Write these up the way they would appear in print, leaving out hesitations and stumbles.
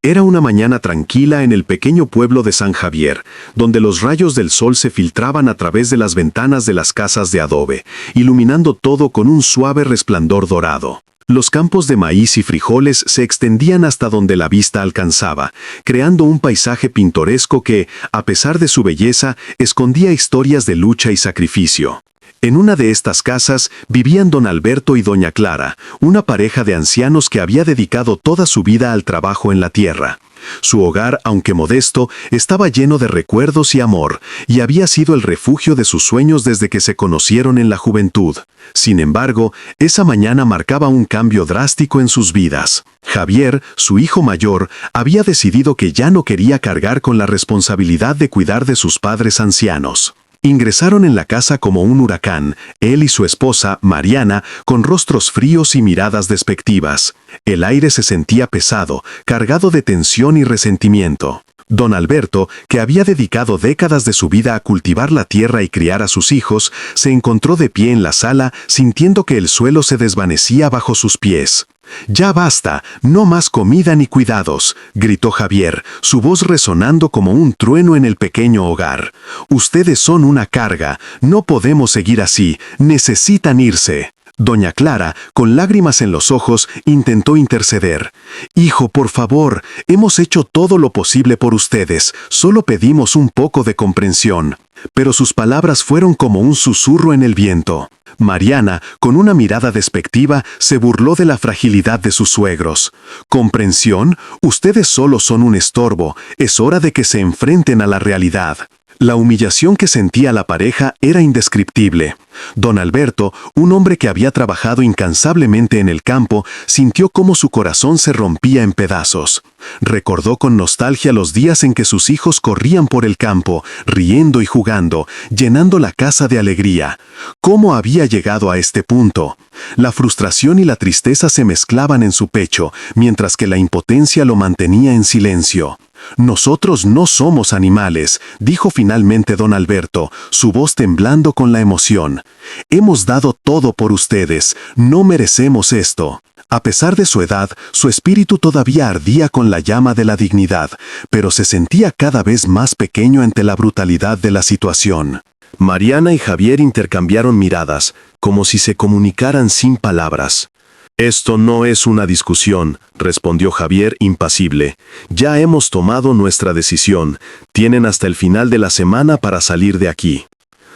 Era una mañana tranquila en el pequeño pueblo de San Javier, donde los rayos del sol se filtraban a través de las ventanas de las casas de adobe, iluminando todo con un suave resplandor dorado. Los campos de maíz y frijoles se extendían hasta donde la vista alcanzaba, creando un paisaje pintoresco que, a pesar de su belleza, escondía historias de lucha y sacrificio. En una de estas casas vivían don Alberto y doña Clara, una pareja de ancianos que había dedicado toda su vida al trabajo en la tierra. Su hogar, aunque modesto, estaba lleno de recuerdos y amor, y había sido el refugio de sus sueños desde que se conocieron en la juventud. Sin embargo, esa mañana marcaba un cambio drástico en sus vidas. Javier, su hijo mayor, había decidido que ya no quería cargar con la responsabilidad de cuidar de sus padres ancianos. Ingresaron en la casa como un huracán, él y su esposa, Mariana, con rostros fríos y miradas despectivas. El aire se sentía pesado, cargado de tensión y resentimiento. Don Alberto, que había dedicado décadas de su vida a cultivar la tierra y criar a sus hijos, se encontró de pie en la sala, sintiendo que el suelo se desvanecía bajo sus pies. «Ya basta, no más comida ni cuidados», gritó Javier, su voz resonando como un trueno en el pequeño hogar. «Ustedes son una carga, no podemos seguir así, necesitan irse». Doña Clara, con lágrimas en los ojos, intentó interceder. «Hijo, por favor, hemos hecho todo lo posible por ustedes, solo pedimos un poco de comprensión». Pero sus palabras fueron como un susurro en el viento. Mariana, con una mirada despectiva, se burló de la fragilidad de sus suegros. «¿Comprensión? Ustedes solo son un estorbo, es hora de que se enfrenten a la realidad». La humillación que sentía la pareja era indescriptible. Don Alberto, un hombre que había trabajado incansablemente en el campo, sintió cómo su corazón se rompía en pedazos. Recordó con nostalgia los días en que sus hijos corrían por el campo, riendo y jugando, llenando la casa de alegría. ¿Cómo había llegado a este punto? La frustración y la tristeza se mezclaban en su pecho, mientras que la impotencia lo mantenía en silencio. «Nosotros no somos animales», dijo finalmente don Alberto, su voz temblando con la emoción. «Hemos dado todo por ustedes, no merecemos esto». A pesar de su edad, su espíritu todavía ardía con la llama de la dignidad, pero se sentía cada vez más pequeño ante la brutalidad de la situación. Mariana y Javier intercambiaron miradas, como si se comunicaran sin palabras. «Esto no es una discusión», respondió Javier impasible. «Ya hemos tomado nuestra decisión. Tienen hasta el final de la semana para salir de aquí».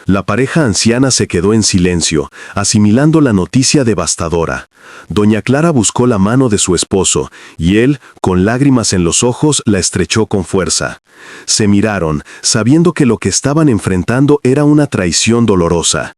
La pareja anciana se quedó en silencio, asimilando la noticia devastadora. Doña Clara buscó la mano de su esposo, y él, con lágrimas en los ojos, la estrechó con fuerza. Se miraron, sabiendo que lo que estaban enfrentando era una traición dolorosa.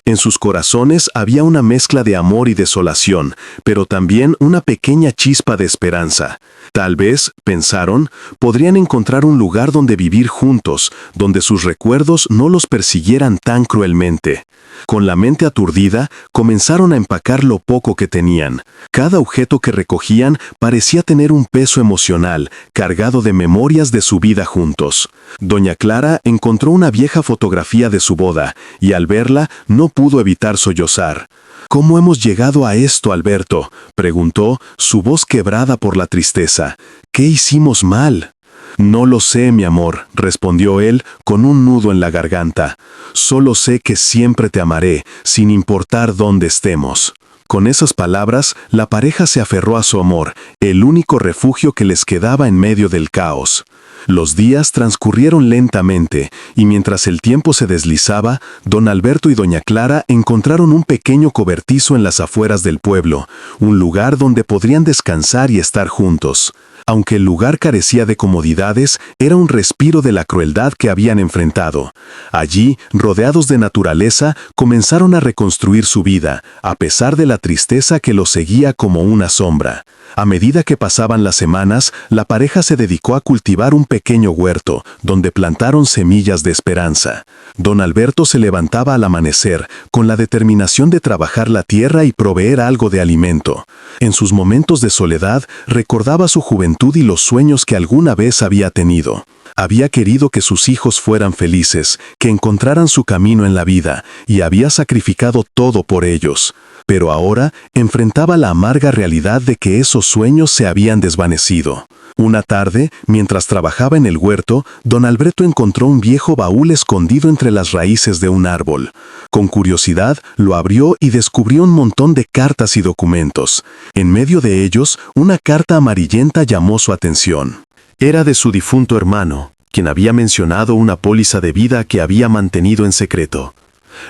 En sus corazones había una mezcla de amor y desolación, pero también una pequeña chispa de esperanza. Tal vez, pensaron, podrían encontrar un lugar donde vivir juntos, donde sus recuerdos no los persiguieran tan cruelmente. Con la mente aturdida, comenzaron a empacar lo poco que tenían. Cada objeto que recogían parecía tener un peso emocional, cargado de memorias de su vida juntos. Doña Clara encontró una vieja fotografía de su boda, y al verla no pudo evitar sollozar. «¿Cómo hemos llegado a esto, Alberto?», preguntó, su voz quebrada por la tristeza. «¿Qué hicimos mal?». «No lo sé, mi amor», respondió él con un nudo en la garganta. «Solo sé que siempre te amaré, sin importar dónde estemos». Con esas palabras, la pareja se aferró a su amor, el único refugio que les quedaba en medio del caos. Los días transcurrieron lentamente, y mientras el tiempo se deslizaba, don Alberto y doña Clara encontraron un pequeño cobertizo en las afueras del pueblo, un lugar donde podrían descansar y estar juntos. Aunque el lugar carecía de comodidades, era un respiro de la crueldad que habían enfrentado. Allí, rodeados de naturaleza, comenzaron a reconstruir su vida, a pesar de la tristeza que los seguía como una sombra. A medida que pasaban las semanas, la pareja se dedicó a cultivar un pequeño huerto, donde plantaron semillas de esperanza. Don Alberto se levantaba al amanecer, con la determinación de trabajar la tierra y proveer algo de alimento. En sus momentos de soledad, recordaba su juventud y los sueños que alguna vez había tenido. Había querido que sus hijos fueran felices, que encontraran su camino en la vida, y había sacrificado todo por ellos. pero ahora enfrentaba la amarga realidad de que esos sueños se habían desvanecido. Una tarde, mientras trabajaba en el huerto, don Alberto encontró un viejo baúl escondido entre las raíces de un árbol. Con curiosidad, lo abrió y descubrió un montón de cartas y documentos. En medio de ellos, una carta amarillenta llamó su atención. Era de su difunto hermano, quien había mencionado una póliza de vida que había mantenido en secreto.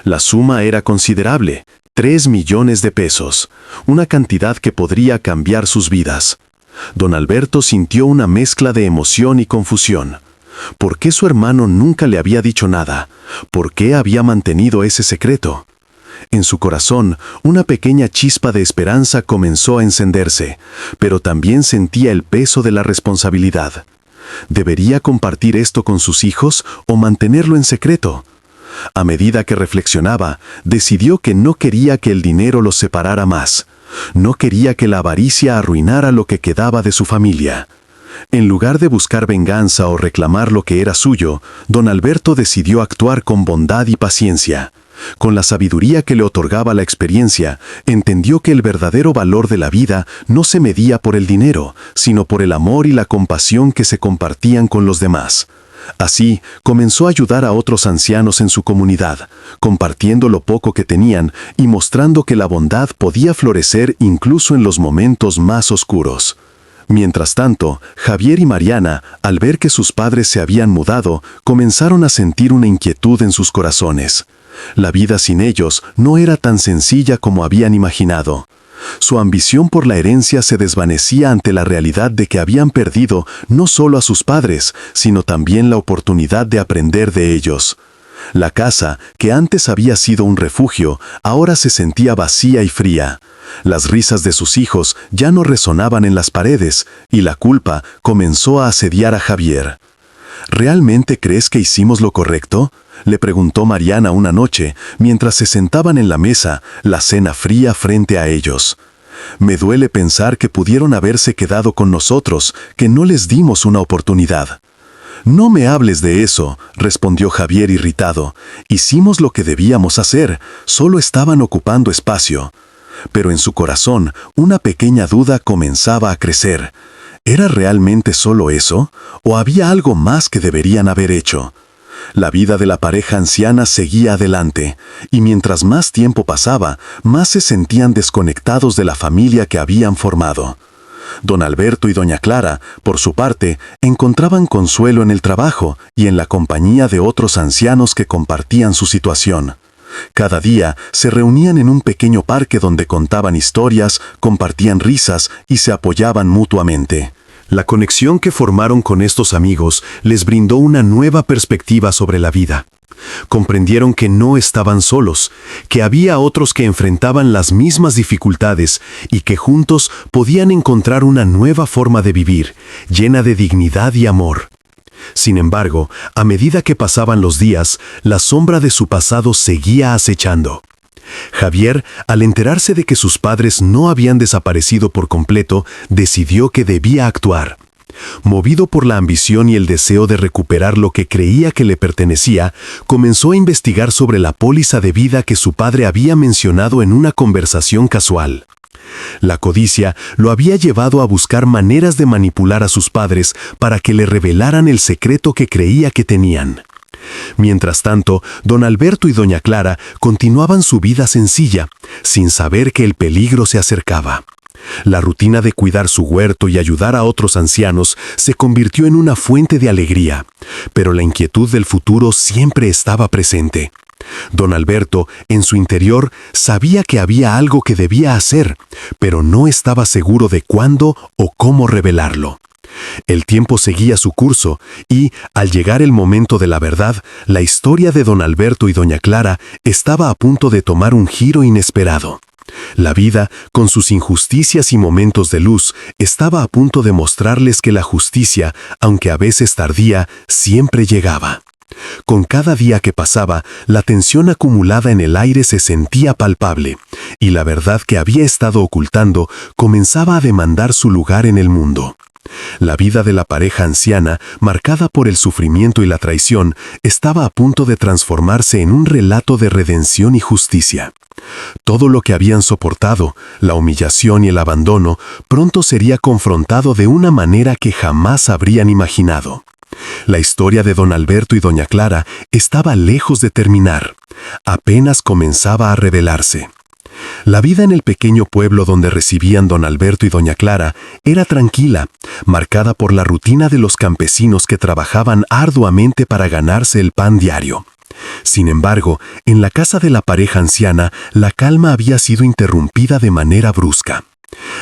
La suma era considerable, 3 millones de pesos, una cantidad que podría cambiar sus vidas. Don Alberto sintió una mezcla de emoción y confusión. ¿Por qué su hermano nunca le había dicho nada? ¿Por qué había mantenido ese secreto? En su corazón, una pequeña chispa de esperanza comenzó a encenderse, pero también sentía el peso de la responsabilidad. ¿Debería compartir esto con sus hijos o mantenerlo en secreto? A medida que reflexionaba, decidió que no quería que el dinero los separara más. No quería que la avaricia arruinara lo que quedaba de su familia. En lugar de buscar venganza o reclamar lo que era suyo, don Alberto decidió actuar con bondad y paciencia. Con la sabiduría que le otorgaba la experiencia, entendió que el verdadero valor de la vida no se medía por el dinero, sino por el amor y la compasión que se compartían con los demás. Así, comenzó a ayudar a otros ancianos en su comunidad, compartiendo lo poco que tenían y mostrando que la bondad podía florecer incluso en los momentos más oscuros. Mientras tanto, Javier y Mariana, al ver que sus padres se habían mudado, comenzaron a sentir una inquietud en sus corazones. La vida sin ellos no era tan sencilla como habían imaginado. Su ambición por la herencia se desvanecía ante la realidad de que habían perdido no solo a sus padres, sino también la oportunidad de aprender de ellos. La casa, que antes había sido un refugio, ahora se sentía vacía y fría. Las risas de sus hijos ya no resonaban en las paredes, y la culpa comenzó a asediar a Javier. ¿Realmente crees que hicimos lo correcto?, le preguntó Mariana una noche, mientras se sentaban en la mesa, la cena fría frente a ellos. Me duele pensar que pudieron haberse quedado con nosotros, que no les dimos una oportunidad. No me hables de eso, respondió Javier irritado. Hicimos lo que debíamos hacer, solo estaban ocupando espacio. Pero en su corazón, una pequeña duda comenzaba a crecer. ¿Era realmente solo eso? ¿O había algo más que deberían haber hecho? La vida de la pareja anciana seguía adelante, y mientras más tiempo pasaba, más se sentían desconectados de la familia que habían formado. Don Alberto y doña Clara, por su parte, encontraban consuelo en el trabajo y en la compañía de otros ancianos que compartían su situación. Cada día se reunían en un pequeño parque donde contaban historias, compartían risas y se apoyaban mutuamente. La conexión que formaron con estos amigos les brindó una nueva perspectiva sobre la vida. Comprendieron que no estaban solos, que había otros que enfrentaban las mismas dificultades y que juntos podían encontrar una nueva forma de vivir, llena de dignidad y amor. Sin embargo, a medida que pasaban los días, la sombra de su pasado seguía acechando. Javier, al enterarse de que sus padres no habían desaparecido por completo, decidió que debía actuar. Movido por la ambición y el deseo de recuperar lo que creía que le pertenecía, comenzó a investigar sobre la póliza de vida que su padre había mencionado en una conversación casual. La codicia lo había llevado a buscar maneras de manipular a sus padres para que le revelaran el secreto que creía que tenían. Mientras tanto, don Alberto y doña Clara continuaban su vida sencilla, sin saber que el peligro se acercaba. La rutina de cuidar su huerto y ayudar a otros ancianos se convirtió en una fuente de alegría, pero la inquietud del futuro siempre estaba presente. Don Alberto, en su interior, sabía que había algo que debía hacer, pero no estaba seguro de cuándo o cómo revelarlo. El tiempo seguía su curso y, al llegar el momento de la verdad, la historia de don Alberto y doña Clara estaba a punto de tomar un giro inesperado. La vida, con sus injusticias y momentos de luz, estaba a punto de mostrarles que la justicia, aunque a veces tardía, siempre llegaba. Con cada día que pasaba, la tensión acumulada en el aire se sentía palpable, y la verdad que había estado ocultando comenzaba a demandar su lugar en el mundo. La vida de la pareja anciana, marcada por el sufrimiento y la traición, estaba a punto de transformarse en un relato de redención y justicia. Todo lo que habían soportado, la humillación y el abandono, pronto sería confrontado de una manera que jamás habrían imaginado. La historia de don Alberto y doña Clara estaba lejos de terminar. Apenas comenzaba a revelarse. La vida en el pequeño pueblo donde residían don Alberto y doña Clara era tranquila, marcada por la rutina de los campesinos que trabajaban arduamente para ganarse el pan diario. Sin embargo, en la casa de la pareja anciana, la calma había sido interrumpida de manera brusca.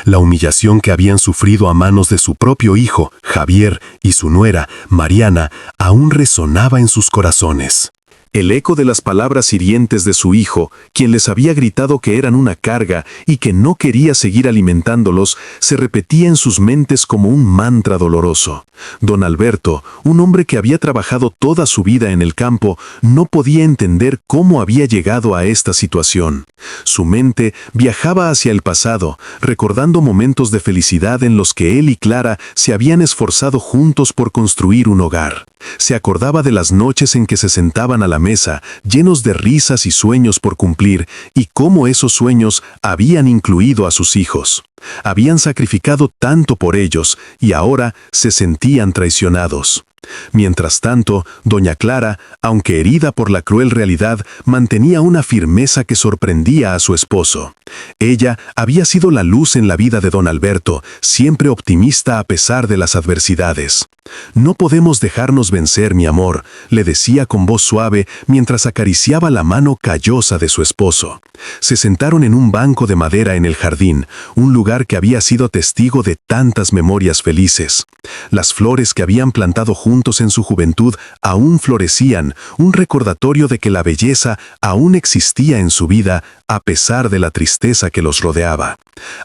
La humillación que habían sufrido a manos de su propio hijo, Javier, y su nuera, Mariana, aún resonaba en sus corazones. El eco de las palabras hirientes de su hijo, quien les había gritado que eran una carga y que no quería seguir alimentándolos, se repetía en sus mentes como un mantra doloroso. Don Alberto, un hombre que había trabajado toda su vida en el campo, no podía entender cómo había llegado a esta situación. Su mente viajaba hacia el pasado, recordando momentos de felicidad en los que él y Clara se habían esforzado juntos por construir un hogar. Se acordaba de las noches en que se sentaban a la mesa, llenos de risas y sueños por cumplir, y cómo esos sueños habían incluido a sus hijos. Habían sacrificado tanto por ellos, y ahora se sentían traicionados. Mientras tanto, doña Clara, aunque herida por la cruel realidad, mantenía una firmeza que sorprendía a su esposo. Ella había sido la luz en la vida de don Alberto, siempre optimista a pesar de las adversidades. «No podemos dejarnos vencer, mi amor», le decía con voz suave mientras acariciaba la mano callosa de su esposo. Se sentaron en un banco de madera en el jardín, un lugar que había sido testigo de tantas memorias felices. Las flores que habían plantado juntos en su juventud aún florecían, un recordatorio de que la belleza aún existía en su vida a pesar de la tristeza que los rodeaba.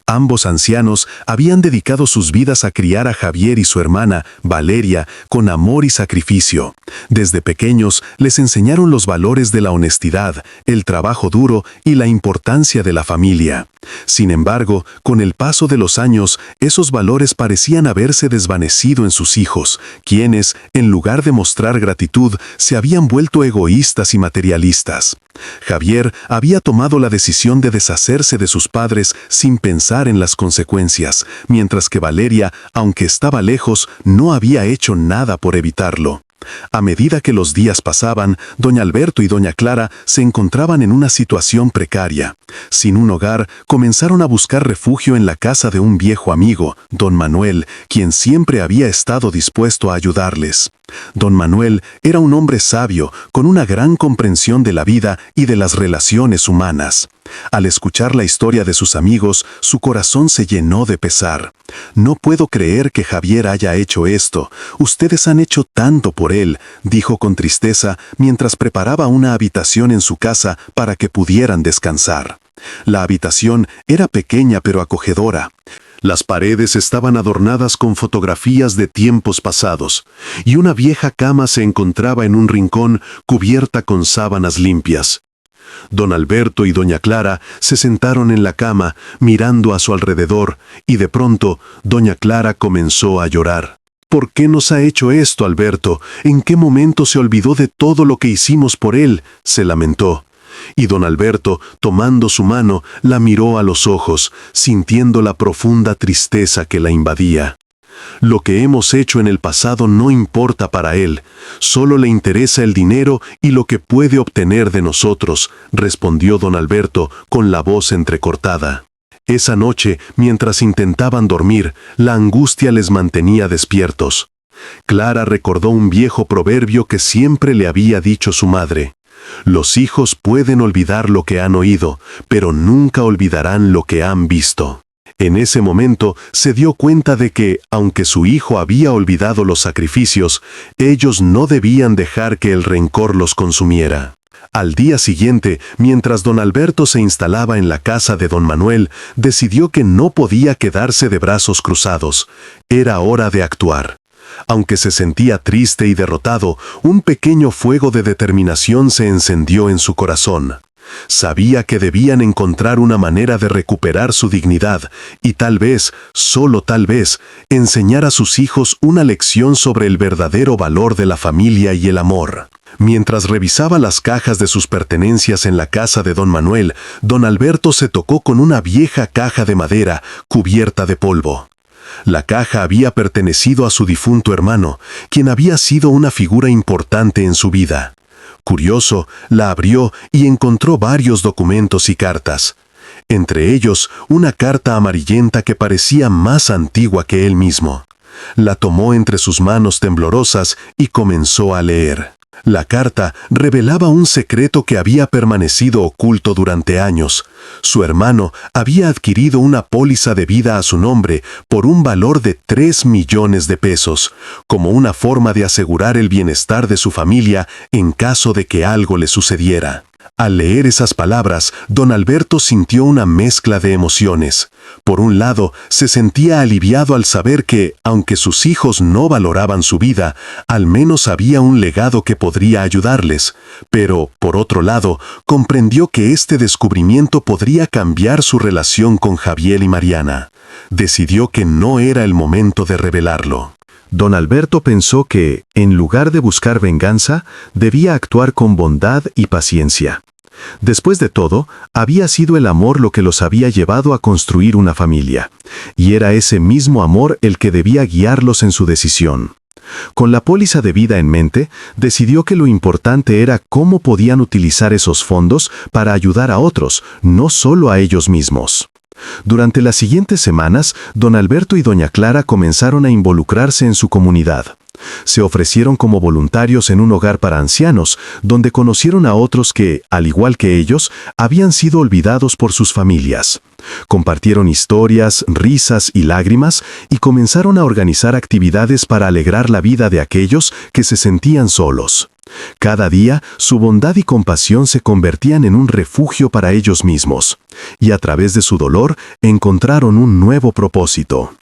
Ambos ancianos habían dedicado sus vidas a criar a Javier y su hermana, Valeria, con amor y sacrificio. Desde pequeños les enseñaron los valores de la honestidad, el trabajo duro y la importancia de la familia. Sin embargo, con el paso de los años, esos valores parecían haberse desvanecido en sus hijos, quienes, en lugar de mostrar gratitud, se habían vuelto egoístas y materialistas. Javier había tomado la decisión de deshacerse de sus padres sin pensar en las consecuencias, mientras que Valeria, aunque estaba lejos, no había hecho nada por evitarlo. A medida que los días pasaban, doña Alberto y doña Clara se encontraban en una situación precaria. Sin un hogar, comenzaron a buscar refugio en la casa de un viejo amigo, don Manuel, quien siempre había estado dispuesto a ayudarles. Don Manuel era un hombre sabio, con una gran comprensión de la vida y de las relaciones humanas. Al escuchar la historia de sus amigos, su corazón se llenó de pesar. «No puedo creer que Javier haya hecho esto. Ustedes han hecho tanto por él», dijo con tristeza mientras preparaba una habitación en su casa para que pudieran descansar. La habitación era pequeña pero acogedora. Las paredes estaban adornadas con fotografías de tiempos pasados, y una vieja cama se encontraba en un rincón cubierta con sábanas limpias. Don Alberto y doña Clara se sentaron en la cama, mirando a su alrededor, y de pronto, doña Clara comenzó a llorar. «¿Por qué nos ha hecho esto, Alberto? ¿En qué momento se olvidó de todo lo que hicimos por él?», se lamentó. Y don Alberto, tomando su mano, la miró a los ojos, sintiendo la profunda tristeza que la invadía. «Lo que hemos hecho en el pasado no importa para él, solo le interesa el dinero y lo que puede obtener de nosotros», respondió don Alberto con la voz entrecortada. Esa noche, mientras intentaban dormir, la angustia les mantenía despiertos. Clara recordó un viejo proverbio que siempre le había dicho su madre: «Los hijos pueden olvidar lo que han oído, pero nunca olvidarán lo que han visto». En ese momento se dio cuenta de que, aunque su hijo había olvidado los sacrificios, ellos no debían dejar que el rencor los consumiera. Al día siguiente, mientras don Alberto se instalaba en la casa de don Manuel, decidió que no podía quedarse de brazos cruzados. Era hora de actuar. Aunque se sentía triste y derrotado, un pequeño fuego de determinación se encendió en su corazón. Sabía que debían encontrar una manera de recuperar su dignidad y tal vez, solo tal vez, enseñar a sus hijos una lección sobre el verdadero valor de la familia y el amor. Mientras revisaba las cajas de sus pertenencias en la casa de don Manuel, don Alberto se tocó con una vieja caja de madera cubierta de polvo. La caja había pertenecido a su difunto hermano, quien había sido una figura importante en su vida. Curioso, la abrió y encontró varios documentos y cartas. Entre ellos, una carta amarillenta que parecía más antigua que él mismo. La tomó entre sus manos temblorosas y comenzó a leer. La carta revelaba un secreto que había permanecido oculto durante años. Su hermano había adquirido una póliza de vida a su nombre por un valor de 3 millones de pesos, como una forma de asegurar el bienestar de su familia en caso de que algo le sucediera. Al leer esas palabras, don Alberto sintió una mezcla de emociones. Por un lado, se sentía aliviado al saber que, aunque sus hijos no valoraban su vida, al menos había un legado que podría ayudarles. Pero, por otro lado, comprendió que este descubrimiento podría cambiar su relación con Javier y Mariana. Decidió que no era el momento de revelarlo. Don Alberto pensó que, en lugar de buscar venganza, debía actuar con bondad y paciencia. Después de todo, había sido el amor lo que los había llevado a construir una familia, y era ese mismo amor el que debía guiarlos en su decisión. Con la póliza de vida en mente, decidió que lo importante era cómo podían utilizar esos fondos para ayudar a otros, no solo a ellos mismos. Durante las siguientes semanas, don Alberto y doña Clara comenzaron a involucrarse en su comunidad. Se ofrecieron como voluntarios en un hogar para ancianos, donde conocieron a otros que, al igual que ellos, habían sido olvidados por sus familias. Compartieron historias, risas y lágrimas y comenzaron a organizar actividades para alegrar la vida de aquellos que se sentían solos. Cada día, su bondad y compasión se convertían en un refugio para ellos mismos, y a través de su dolor encontraron un nuevo propósito.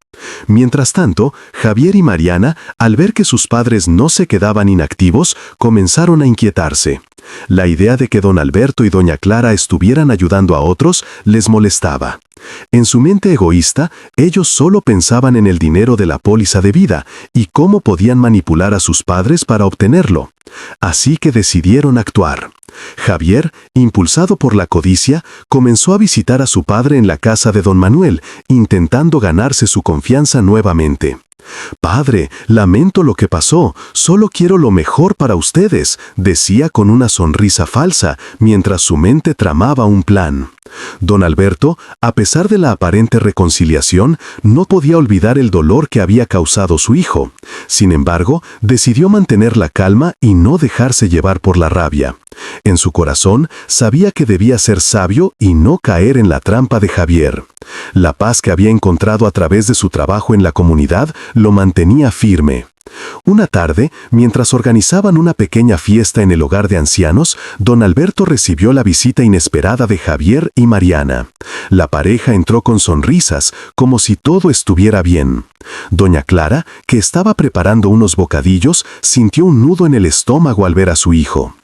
Mientras tanto, Javier y Mariana, al ver que sus padres no se quedaban inactivos, comenzaron a inquietarse. La idea de que don Alberto y doña Clara estuvieran ayudando a otros les molestaba. En su mente egoísta, ellos solo pensaban en el dinero de la póliza de vida y cómo podían manipular a sus padres para obtenerlo. Así que decidieron actuar. Javier, impulsado por la codicia, comenzó a visitar a su padre en la casa de don Manuel, intentando ganarse su confianza nuevamente. «Padre, lamento lo que pasó, solo quiero lo mejor para ustedes», decía con una sonrisa falsa, mientras su mente tramaba un plan. Don Alberto, a pesar de la aparente reconciliación, no podía olvidar el dolor que había causado su hijo. Sin embargo, decidió mantener la calma y no dejarse llevar por la rabia. En su corazón, sabía que debía ser sabio y no caer en la trampa de Javier. La paz que había encontrado a través de su trabajo en la comunidad lo mantenía firme. Una tarde, mientras organizaban una pequeña fiesta en el hogar de ancianos, don Alberto recibió la visita inesperada de Javier y Mariana. La pareja entró con sonrisas, como si todo estuviera bien. Doña Clara, que estaba preparando unos bocadillos, sintió un nudo en el estómago al ver a su hijo.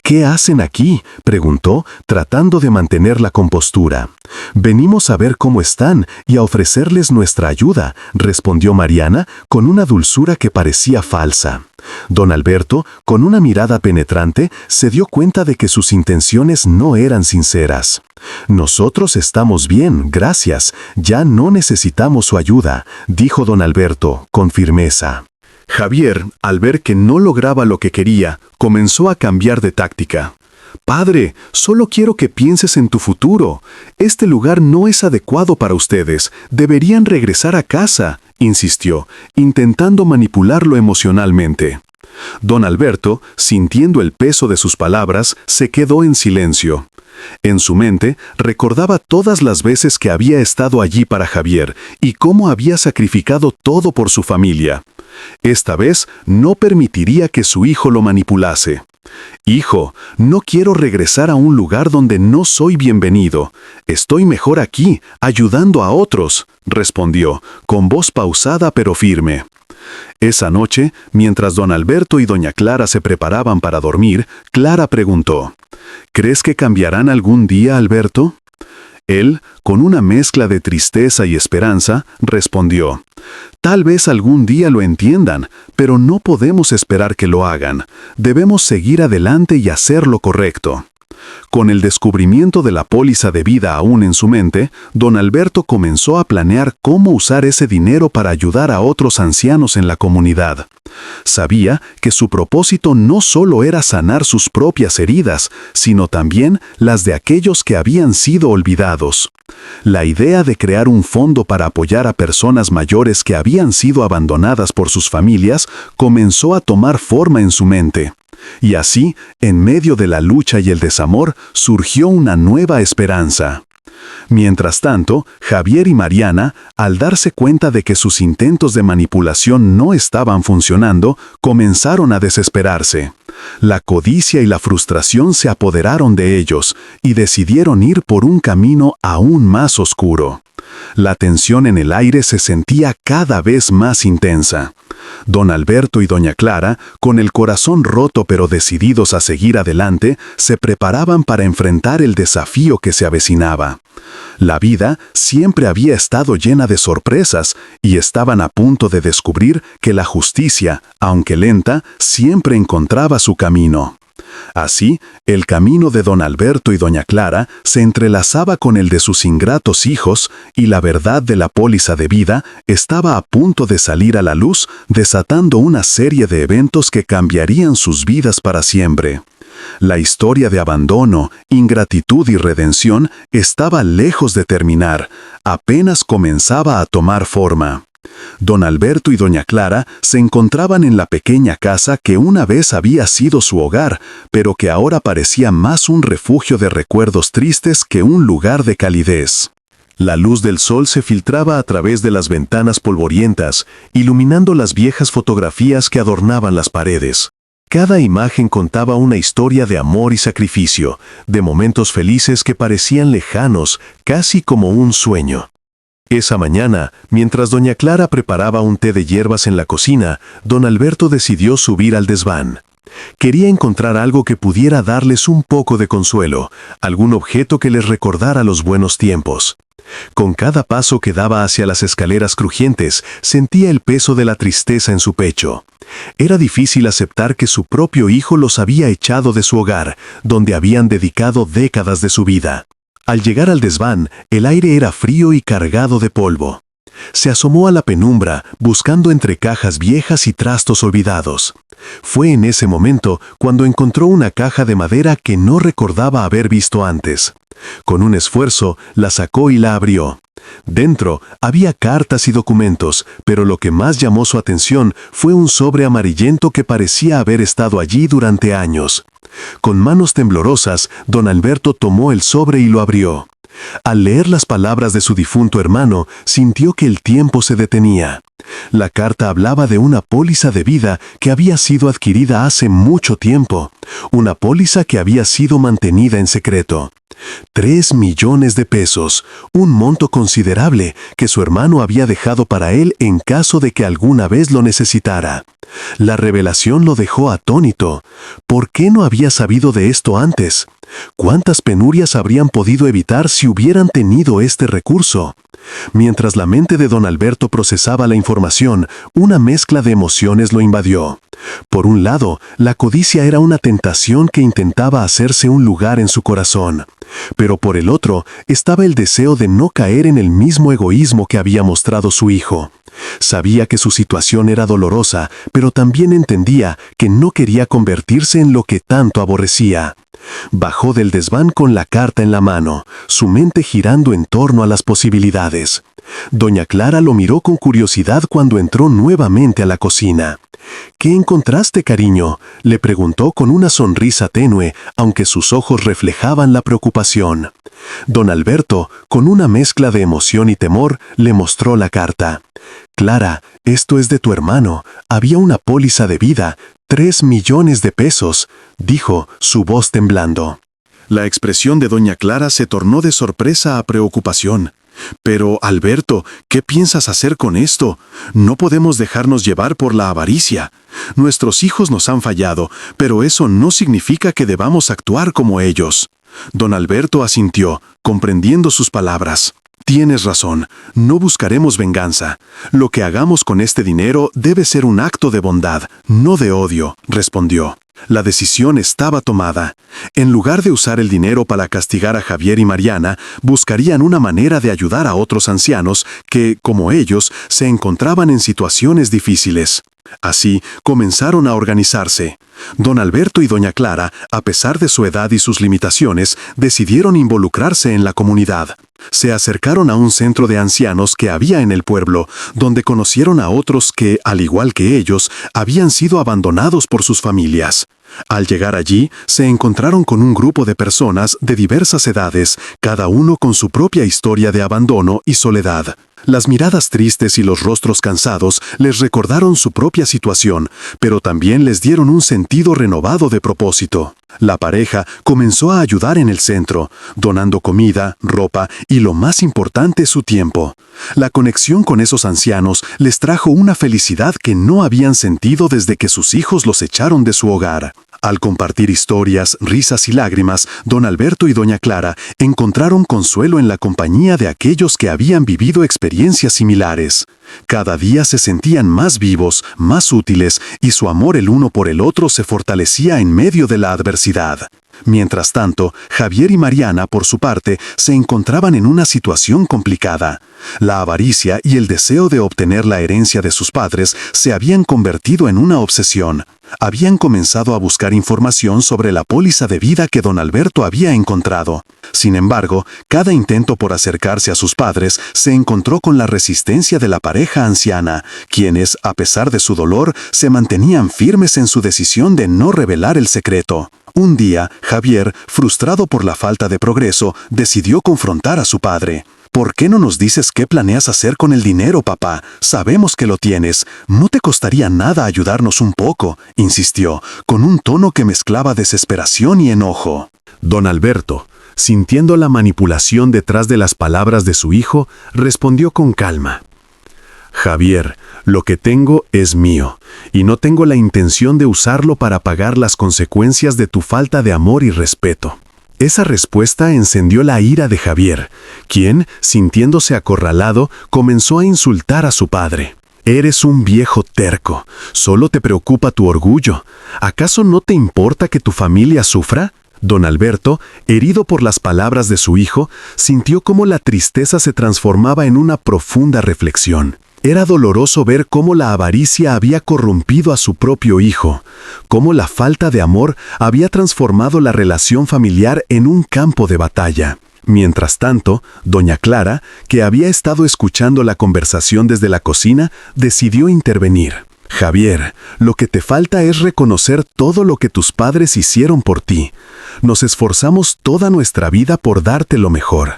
«¿Qué hacen aquí?», preguntó, tratando de mantener la compostura. «Venimos a ver cómo están y a ofrecerles nuestra ayuda», respondió Mariana con una dulzura que parecía falsa. Don Alberto, con una mirada penetrante, se dio cuenta de que sus intenciones no eran sinceras. «Nosotros estamos bien, gracias. Ya no necesitamos su ayuda», dijo don Alberto, con firmeza. Javier, al ver que no lograba lo que quería, comenzó a cambiar de táctica. «Padre, solo quiero que pienses en tu futuro. Este lugar no es adecuado para ustedes. Deberían regresar a casa», insistió, intentando manipularlo emocionalmente. Don Alberto, sintiendo el peso de sus palabras, se quedó en silencio. En su mente, recordaba todas las veces que había estado allí para Javier y cómo había sacrificado todo por su familia. Esta vez no permitiría que su hijo lo manipulase. «Hijo, no quiero regresar a un lugar donde no soy bienvenido. Estoy mejor aquí, ayudando a otros», respondió, con voz pausada pero firme. Esa noche, mientras don Alberto y doña Clara se preparaban para dormir, Clara preguntó: ¿Crees que cambiarán algún día, Alberto? Él, con una mezcla de tristeza y esperanza, respondió: Tal vez algún día lo entiendan, pero no podemos esperar que lo hagan. Debemos seguir adelante y hacer lo correcto. Con el descubrimiento de la póliza de vida aún en su mente, don Alberto comenzó a planear cómo usar ese dinero para ayudar a otros ancianos en la comunidad. Sabía que su propósito no solo era sanar sus propias heridas, sino también las de aquellos que habían sido olvidados. La idea de crear un fondo para apoyar a personas mayores que habían sido abandonadas por sus familias comenzó a tomar forma en su mente. Y así, en medio de la lucha y el desamor, surgió una nueva esperanza. Mientras tanto, Javier y Mariana, al darse cuenta de que sus intentos de manipulación no estaban funcionando, comenzaron a desesperarse. La codicia y la frustración se apoderaron de ellos y decidieron ir por un camino aún más oscuro. La tensión en el aire se sentía cada vez más intensa. Don Alberto y doña Clara, con el corazón roto pero decididos a seguir adelante, se preparaban para enfrentar el desafío que se avecinaba. La vida siempre había estado llena de sorpresas y estaban a punto de descubrir que la justicia, aunque lenta, siempre encontraba su camino. Así, el camino de don Alberto y doña Clara se entrelazaba con el de sus ingratos hijos y la verdad de la póliza de vida estaba a punto de salir a la luz, desatando una serie de eventos que cambiarían sus vidas para siempre. La historia de abandono, ingratitud y redención estaba lejos de terminar, apenas comenzaba a tomar forma. Don Alberto y doña Clara se encontraban en la pequeña casa que una vez había sido su hogar, pero que ahora parecía más un refugio de recuerdos tristes que un lugar de calidez. La luz del sol se filtraba a través de las ventanas polvorientas, iluminando las viejas fotografías que adornaban las paredes. Cada imagen contaba una historia de amor y sacrificio, de momentos felices que parecían lejanos, casi como un sueño. Esa mañana, mientras doña Clara preparaba un té de hierbas en la cocina, don Alberto decidió subir al desván. Quería encontrar algo que pudiera darles un poco de consuelo, algún objeto que les recordara los buenos tiempos. Con cada paso que daba hacia las escaleras crujientes, sentía el peso de la tristeza en su pecho. Era difícil aceptar que su propio hijo los había echado de su hogar, donde habían dedicado décadas de su vida. Al llegar al desván, el aire era frío y cargado de polvo. Se asomó a la penumbra, buscando entre cajas viejas y trastos olvidados. Fue en ese momento cuando encontró una caja de madera que no recordaba haber visto antes. Con un esfuerzo, la sacó y la abrió. Dentro había cartas y documentos, pero lo que más llamó su atención fue un sobre amarillento que parecía haber estado allí durante años. Con manos temblorosas, don Alberto tomó el sobre y lo abrió. Al leer las palabras de su difunto hermano, sintió que el tiempo se detenía. La carta hablaba de una póliza de vida que había sido adquirida hace mucho tiempo, una póliza que había sido mantenida en secreto. 3 millones de pesos, un monto considerable que su hermano había dejado para él en caso de que alguna vez lo necesitara. La revelación lo dejó atónito. ¿Por qué no había sabido de esto antes? ¿Cuántas penurias habrían podido evitar si hubieran tenido este recurso? Mientras la mente de don Alberto procesaba la información, una mezcla de emociones lo invadió. Por un lado, la codicia era una tentación que intentaba hacerse un lugar en su corazón. Pero por el otro, estaba el deseo de no caer en el mismo egoísmo que había mostrado su hijo. Sabía que su situación era dolorosa, pero también entendía que no quería convertirse en lo que tanto aborrecía. Bajó del desván con la carta en la mano, su mente girando en torno a las posibilidades. Doña Clara lo miró con curiosidad cuando entró nuevamente a la cocina. «¿Qué encontraste, cariño?», le preguntó con una sonrisa tenue, aunque sus ojos reflejaban la preocupación. Don Alberto, con una mezcla de emoción y temor, le mostró la carta. «Clara, esto es de tu hermano. Había una póliza de vida, 3 millones de pesos», dijo, su voz temblando. La expresión de doña Clara se tornó de sorpresa a preocupación. «Pero, Alberto, ¿qué piensas hacer con esto? No podemos dejarnos llevar por la avaricia. Nuestros hijos nos han fallado, pero eso no significa que debamos actuar como ellos. Don Alberto asintió, comprendiendo sus palabras. Tienes razón, no buscaremos venganza. Lo que hagamos con este dinero debe ser un acto de bondad, no de odio, respondió. La decisión estaba tomada. En lugar de usar el dinero para castigar a Javier y Mariana, buscarían una manera de ayudar a otros ancianos que, como ellos, se encontraban en situaciones difíciles. Así, comenzaron a organizarse. Don Alberto y doña Clara, a pesar de su edad y sus limitaciones, decidieron involucrarse en la comunidad. Se acercaron a un centro de ancianos que había en el pueblo, donde conocieron a otros que, al igual que ellos, habían sido abandonados por sus familias. Al llegar allí, se encontraron con un grupo de personas de diversas edades, cada uno con su propia historia de abandono y soledad. Las miradas tristes y los rostros cansados les recordaron su propia situación, pero también les dieron un sentido renovado de propósito. La pareja comenzó a ayudar en el centro, donando comida, ropa y, lo más importante, su tiempo. La conexión con esos ancianos les trajo una felicidad que no habían sentido desde que sus hijos los echaron de su hogar. Al compartir historias, risas y lágrimas, don Alberto y doña Clara encontraron consuelo en la compañía de aquellos que habían vivido experiencias similares. Cada día se sentían más vivos, más útiles, y su amor el uno por el otro se fortalecía en medio de la adversidad. Mientras tanto, Javier y Mariana, por su parte, se encontraban en una situación complicada. La avaricia y el deseo de obtener la herencia de sus padres se habían convertido en una obsesión. Habían comenzado a buscar información sobre la póliza de vida que don Alberto había encontrado. Sin embargo, cada intento por acercarse a sus padres se encontró con la resistencia de la pareja anciana, quienes, a pesar de su dolor, se mantenían firmes en su decisión de no revelar el secreto. Un día, Javier, frustrado por la falta de progreso, decidió confrontar a su padre. ¿Por qué no nos dices qué planeas hacer con el dinero, papá? Sabemos que lo tienes. ¿No te costaría nada ayudarnos un poco?, insistió, con un tono que mezclaba desesperación y enojo. Don Alberto, sintiendo la manipulación detrás de las palabras de su hijo, respondió con calma. Javier, lo que tengo es mío, y no tengo la intención de usarlo para pagar las consecuencias de tu falta de amor y respeto. Esa respuesta encendió la ira de Javier, quien, sintiéndose acorralado, comenzó a insultar a su padre. Eres un viejo terco, solo te preocupa tu orgullo. ¿Acaso no te importa que tu familia sufra? Don Alberto, herido por las palabras de su hijo, sintió cómo la tristeza se transformaba en una profunda reflexión. Era doloroso ver cómo la avaricia había corrompido a su propio hijo, cómo la falta de amor había transformado la relación familiar en un campo de batalla. Mientras tanto, doña Clara, que había estado escuchando la conversación desde la cocina, decidió intervenir. Javier, lo que te falta es reconocer todo lo que tus padres hicieron por ti. Nos esforzamos toda nuestra vida por darte lo mejor.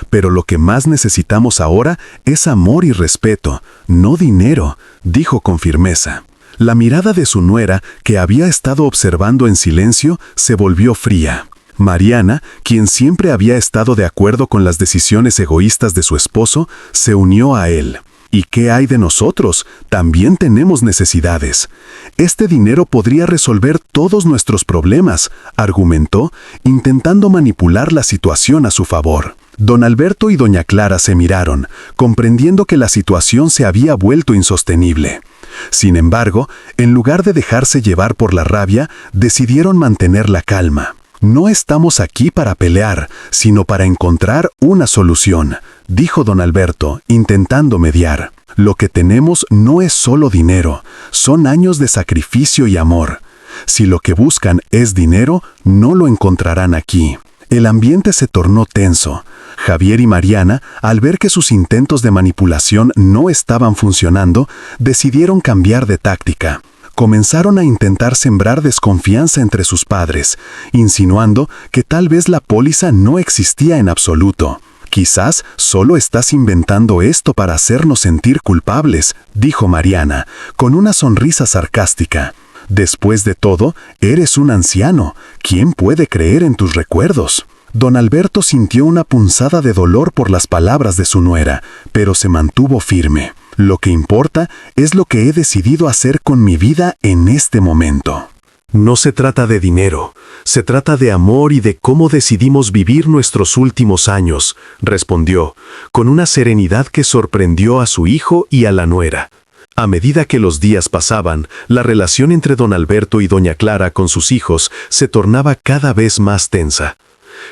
Pero lo que más necesitamos ahora es amor y respeto, no dinero, dijo con firmeza. La mirada de su nuera, que había estado observando en silencio, se volvió fría. Mariana, quien siempre había estado de acuerdo con las decisiones egoístas de su esposo, se unió a él. ¿Y qué hay de nosotros? También tenemos necesidades. Este dinero podría resolver todos nuestros problemas, argumentó, intentando manipular la situación a su favor. Don Alberto y doña Clara se miraron, comprendiendo que la situación se había vuelto insostenible. Sin embargo, en lugar de dejarse llevar por la rabia, decidieron mantener la calma. No estamos aquí para pelear, sino para encontrar una solución, dijo don Alberto, intentando mediar. Lo que tenemos no es solo dinero, son años de sacrificio y amor. Si lo que buscan es dinero, no lo encontrarán aquí. El ambiente se tornó tenso. Javier y Mariana, al ver que sus intentos de manipulación no estaban funcionando, decidieron cambiar de táctica. Comenzaron a intentar sembrar desconfianza entre sus padres, insinuando que tal vez la póliza no existía en absoluto. Quizás solo estás inventando esto para hacernos sentir culpables, dijo Mariana, con una sonrisa sarcástica. Después de todo, eres un anciano. ¿Quién puede creer en tus recuerdos? Don Alberto sintió una punzada de dolor por las palabras de su nuera, pero se mantuvo firme. Lo que importa es lo que he decidido hacer con mi vida en este momento. No se trata de dinero, se trata de amor y de cómo decidimos vivir nuestros últimos años, respondió, con una serenidad que sorprendió a su hijo y a la nuera. A medida que los días pasaban, la relación entre don Alberto y doña Clara con sus hijos se tornaba cada vez más tensa.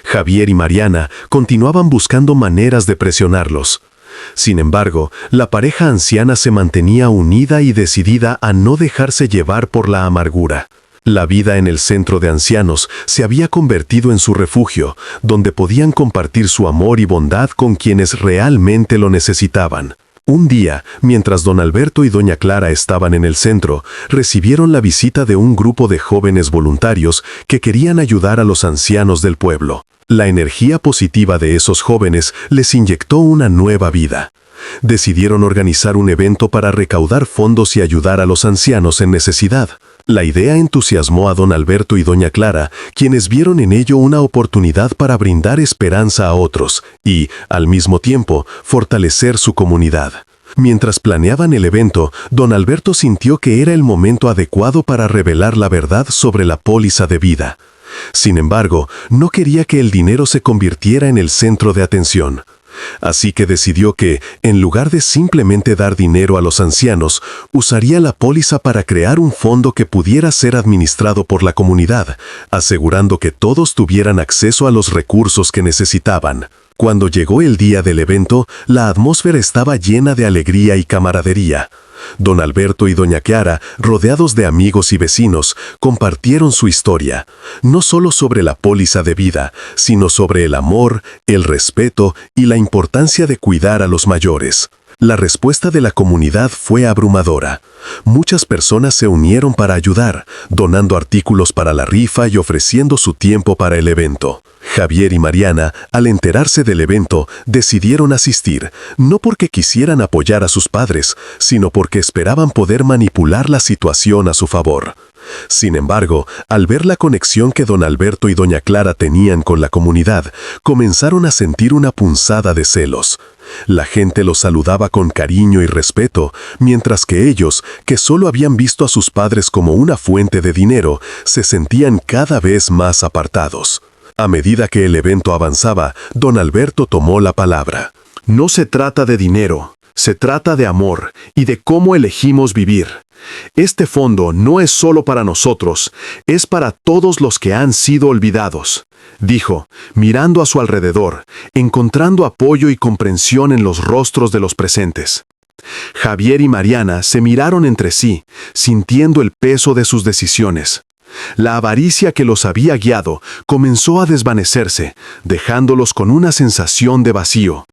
Javier y Mariana continuaban buscando maneras de presionarlos. Sin embargo, la pareja anciana se mantenía unida y decidida a no dejarse llevar por la amargura. La vida en el centro de ancianos se había convertido en su refugio, donde podían compartir su amor y bondad con quienes realmente lo necesitaban. Un día, mientras don Alberto y doña Clara estaban en el centro, recibieron la visita de un grupo de jóvenes voluntarios que querían ayudar a los ancianos del pueblo. La energía positiva de esos jóvenes les inyectó una nueva vida. Decidieron organizar un evento para recaudar fondos y ayudar a los ancianos en necesidad. La idea entusiasmó a don Alberto y doña Clara, quienes vieron en ello una oportunidad para brindar esperanza a otros y, al mismo tiempo, fortalecer su comunidad. Mientras planeaban el evento, don Alberto sintió que era el momento adecuado para revelar la verdad sobre la póliza de vida. Sin embargo, no quería que el dinero se convirtiera en el centro de atención. Así que decidió que, en lugar de simplemente dar dinero a los ancianos, usaría la póliza para crear un fondo que pudiera ser administrado por la comunidad, asegurando que todos tuvieran acceso a los recursos que necesitaban. Cuando llegó el día del evento, la atmósfera estaba llena de alegría y camaradería. Don Alberto y doña Clara, rodeados de amigos y vecinos, compartieron su historia, no solo sobre la póliza de vida, sino sobre el amor, el respeto y la importancia de cuidar a los mayores. La respuesta de la comunidad fue abrumadora. Muchas personas se unieron para ayudar, donando artículos para la rifa y ofreciendo su tiempo para el evento. Javier y Mariana, al enterarse del evento, decidieron asistir, no porque quisieran apoyar a sus padres, sino porque esperaban poder manipular la situación a su favor. Sin embargo, al ver la conexión que don Alberto y doña Clara tenían con la comunidad, comenzaron a sentir una punzada de celos. La gente los saludaba con cariño y respeto, mientras que ellos, que solo habían visto a sus padres como una fuente de dinero, se sentían cada vez más apartados. A medida que el evento avanzaba, don Alberto tomó la palabra. No se trata de dinero, se trata de amor y de cómo elegimos vivir. Este fondo no es solo para nosotros, es para todos los que han sido olvidados, dijo, mirando a su alrededor, encontrando apoyo y comprensión en los rostros de los presentes. Javier y Mariana se miraron entre sí, sintiendo el peso de sus decisiones. La avaricia que los había guiado comenzó a desvanecerse, dejándolos con una sensación de vacío.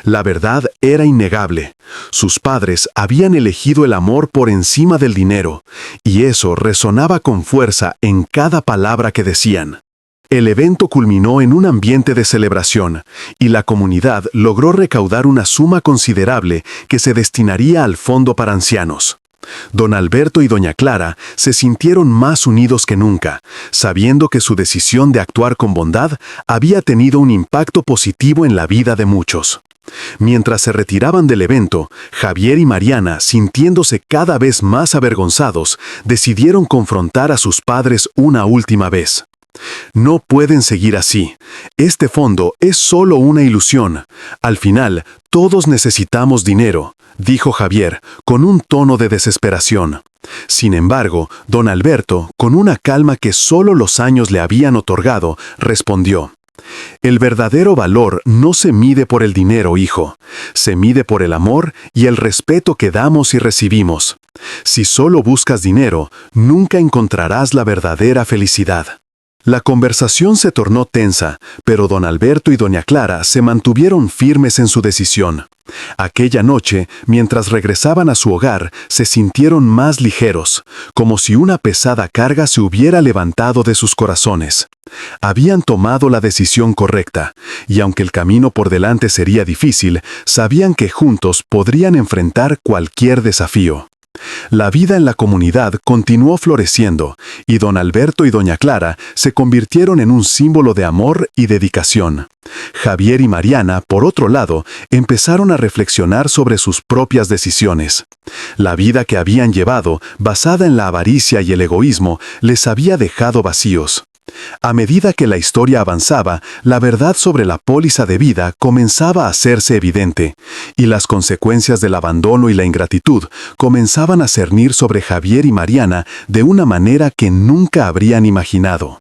La verdad era innegable. Sus padres habían elegido el amor por encima del dinero, y eso resonaba con fuerza en cada palabra que decían. El evento culminó en un ambiente de celebración, y la comunidad logró recaudar una suma considerable que se destinaría al fondo para ancianos. Don Alberto y doña Clara se sintieron más unidos que nunca, sabiendo que su decisión de actuar con bondad había tenido un impacto positivo en la vida de muchos. Mientras se retiraban del evento, Javier y Mariana, sintiéndose cada vez más avergonzados, decidieron confrontar a sus padres una última vez. No pueden seguir así. Este fondo es solo una ilusión. Al final, todos necesitamos dinero, dijo Javier, con un tono de desesperación. Sin embargo, don Alberto, con una calma que solo los años le habían otorgado, respondió: El verdadero valor no se mide por el dinero, hijo. Se mide por el amor y el respeto que damos y recibimos. Si solo buscas dinero, nunca encontrarás la verdadera felicidad. La conversación se tornó tensa, pero don Alberto y doña Clara se mantuvieron firmes en su decisión. Aquella noche, mientras regresaban a su hogar, se sintieron más ligeros, como si una pesada carga se hubiera levantado de sus corazones. Habían tomado la decisión correcta, y aunque el camino por delante sería difícil, sabían que juntos podrían enfrentar cualquier desafío. La vida en la comunidad continuó floreciendo y don Alberto y doña Clara se convirtieron en un símbolo de amor y dedicación. Javier y Mariana, por otro lado, empezaron a reflexionar sobre sus propias decisiones. La vida que habían llevado, basada en la avaricia y el egoísmo, les había dejado vacíos. A medida que la historia avanzaba, la verdad sobre la póliza de vida comenzaba a hacerse evidente, y las consecuencias del abandono y la ingratitud comenzaban a cernir sobre Javier y Mariana de una manera que nunca habrían imaginado.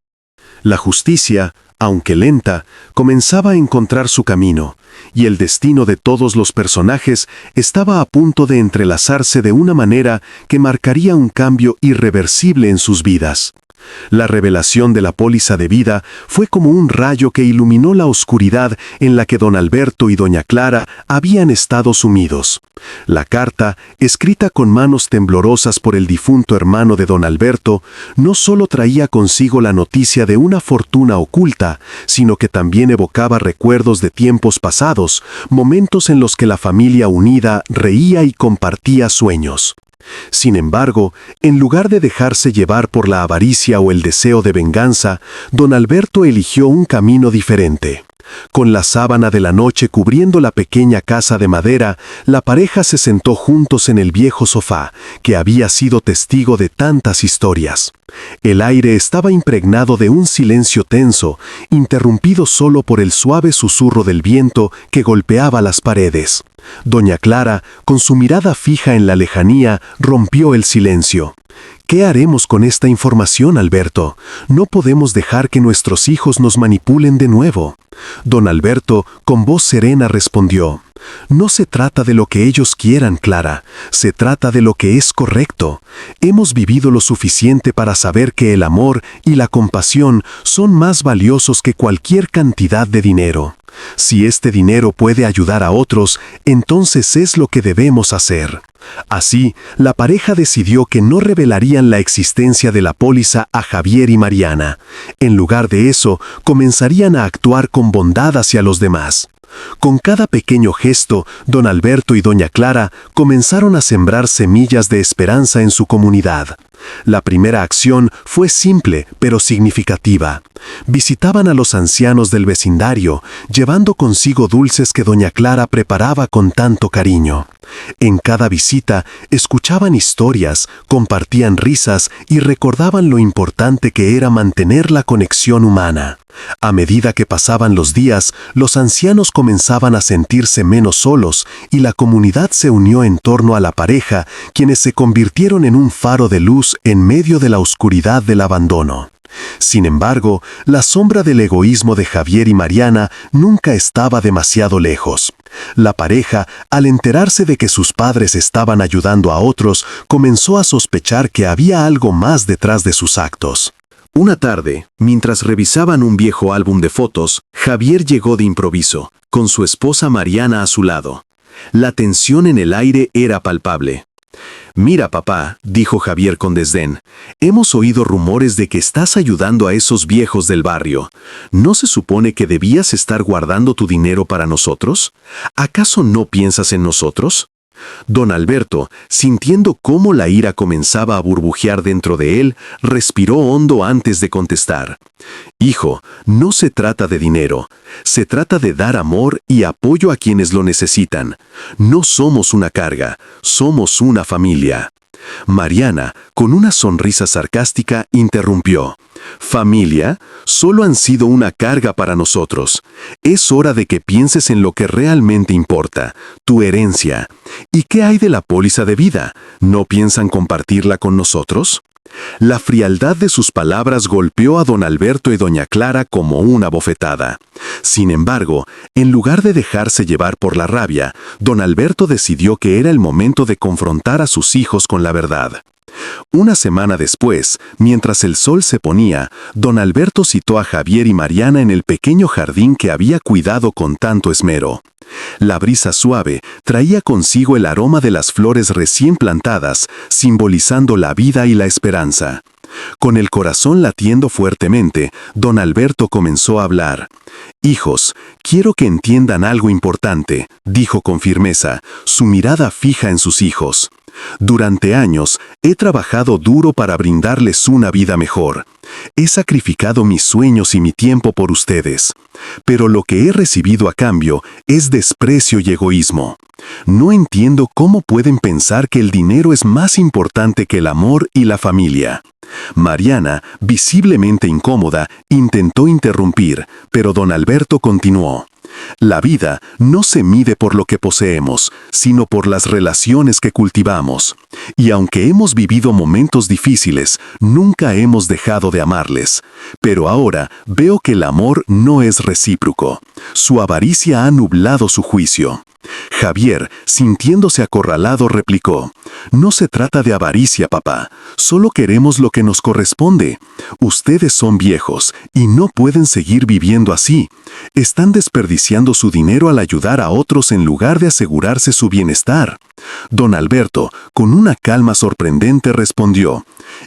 La justicia, aunque lenta, comenzaba a encontrar su camino, y el destino de todos los personajes estaba a punto de entrelazarse de una manera que marcaría un cambio irreversible en sus vidas. La revelación de la póliza de vida fue como un rayo que iluminó la oscuridad en la que don Alberto y doña Clara habían estado sumidos. La carta, escrita con manos temblorosas por el difunto hermano de don Alberto, no solo traía consigo la noticia de una fortuna oculta, sino que también evocaba recuerdos de tiempos pasados, momentos en los que la familia unida reía y compartía sueños. Sin embargo, en lugar de dejarse llevar por la avaricia o el deseo de venganza, don Alberto eligió un camino diferente. Con la sábana de la noche cubriendo la pequeña casa de madera, la pareja se sentó juntos en el viejo sofá, que había sido testigo de tantas historias. El aire estaba impregnado de un silencio tenso, interrumpido solo por el suave susurro del viento que golpeaba las paredes. Doña Clara, con su mirada fija en la lejanía, rompió el silencio. ¿Qué haremos con esta información, Alberto? No podemos dejar que nuestros hijos nos manipulen de nuevo. Don Alberto, con voz serena, respondió: No se trata de lo que ellos quieran, Clara. Se trata de lo que es correcto. Hemos vivido lo suficiente para saber que el amor y la compasión son más valiosos que cualquier cantidad de dinero. Si este dinero puede ayudar a otros, entonces es lo que debemos hacer. Así, la pareja decidió que no revelarían la existencia de la póliza a Javier y Mariana. En lugar de eso, comenzarían a actuar con bondad hacia los demás. Con cada pequeño gesto, don Alberto y doña Clara comenzaron a sembrar semillas de esperanza en su comunidad. La primera acción fue simple, pero significativa. Visitaban a los ancianos del vecindario, llevando consigo dulces que doña Clara preparaba con tanto cariño. En cada visita, escuchaban historias, compartían risas y recordaban lo importante que era mantener la conexión humana. A medida que pasaban los días, los ancianos comenzaban a sentirse menos solos y la comunidad se unió en torno a la pareja, quienes se convirtieron en un faro de luz en medio de la oscuridad del abandono. Sin embargo, la sombra del egoísmo de Javier y Mariana nunca estaba demasiado lejos. La pareja, al enterarse de que sus padres estaban ayudando a otros, comenzó a sospechar que había algo más detrás de sus actos. Una tarde, mientras revisaban un viejo álbum de fotos, Javier llegó de improviso, con su esposa Mariana a su lado. La tensión en el aire era palpable. «Mira, papá», dijo Javier con desdén, «hemos oído rumores de que estás ayudando a esos viejos del barrio. ¿No se supone que debías estar guardando tu dinero para nosotros? ¿Acaso no piensas en nosotros?» Don Alberto, sintiendo cómo la ira comenzaba a burbujear dentro de él, respiró hondo antes de contestar. «Hijo, no se trata de dinero. Se trata de dar amor y apoyo a quienes lo necesitan. No somos una carga, somos una familia». Mariana, con una sonrisa sarcástica, interrumpió. «¿Familia? Solo han sido una carga para nosotros. Es hora de que pienses en lo que realmente importa, tu herencia. ¿Y qué hay de la póliza de vida? ¿No piensan compartirla con nosotros?» La frialdad de sus palabras golpeó a don Alberto y doña Clara como una bofetada. Sin embargo, en lugar de dejarse llevar por la rabia, don Alberto decidió que era el momento de confrontar a sus hijos con la verdad. Una semana después, mientras el sol se ponía, don Alberto citó a Javier y Mariana en el pequeño jardín que había cuidado con tanto esmero. La brisa suave traía consigo el aroma de las flores recién plantadas, simbolizando la vida y la esperanza. Con el corazón latiendo fuertemente, don Alberto comenzó a hablar. «Hijos, quiero que entiendan algo importante», dijo con firmeza, su mirada fija en sus hijos. Durante años he trabajado duro para brindarles una vida mejor. He sacrificado mis sueños y mi tiempo por ustedes. Pero lo que he recibido a cambio es desprecio y egoísmo. No entiendo cómo pueden pensar que el dinero es más importante que el amor y la familia. Mariana, visiblemente incómoda, intentó interrumpir, pero don Alberto continuó. La vida no se mide por lo que poseemos, sino por las relaciones que cultivamos. Y aunque hemos vivido momentos difíciles, nunca hemos dejado de amarles. Pero ahora veo que el amor no es recíproco. Su avaricia ha nublado su juicio. Javier, sintiéndose acorralado, replicó: «No se trata de avaricia, papá. Solo queremos lo que nos corresponde. Ustedes son viejos y no pueden seguir viviendo así. Están desperdiciando su dinero al ayudar a otros en lugar de asegurarse su bienestar». Don Alberto, con una calma sorprendente, respondió: